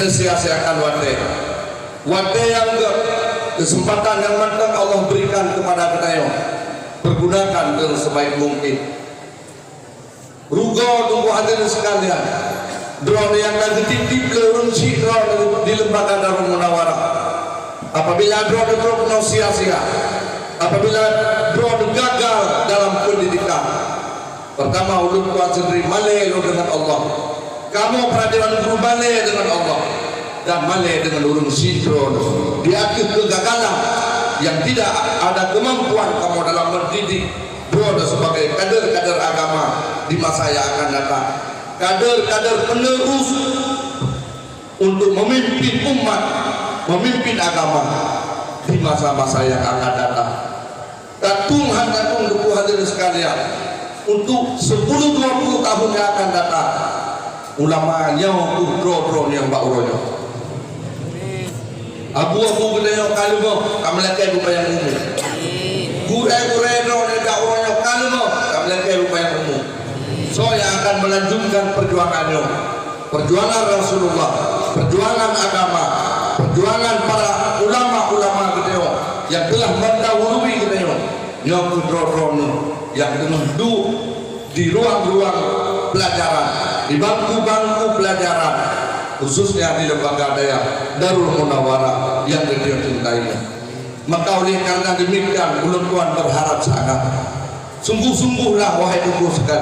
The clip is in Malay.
kita sia-siakan wate yang kesempatan yang matang Allah berikan kepada kita, pergunakan dengan sebaik mungkin. Rugo tunggu hadirin sekalian, drone yang lagi titip lurun si drone di lembaga Darul Munawarah. Apabila drone penuh sia-sia, apabila drone gagal dalam pendidikan, pertama ulun tuan sendiri malai dengan Allah. Kamu peradilan guru malai dengan Allah dan malai dengan urun si drone. Di akhir kegagalan yang tidak ada kemampuan kamu dalam mendidik drone sebagai kader-kader agama di masa yang akan datang, kader-kader penerus untuk memimpin umat, memimpin agama di masa-masa yang akan datang. Dan Tuhan untuk hadirin sekalian, untuk 10-20 tahun yang akan datang, ulamanya untuk drone yang mbak uronya abu-abu gede yang kalimo kamleke lupa yang umum, gure-gure drone yang mbak uronya kalimo kamleke lupa yang umum. So yang akan melanjutkan perjuangannya, perjuangan Rasulullah, perjuangan agama, perjuangan para ulama-ulama gedeo yang telah mendahului gedeo yang drone yang tengah di ruang-ruang pelajaran, di bangku-bangku pelajaran, khususnya di lembaga daya Darul Munawarah yang gedeo cintainya. Maka oleh karena demikian ulun tuan berharap sangat, sungguh-sungguhlah wahai tunggu sekalian.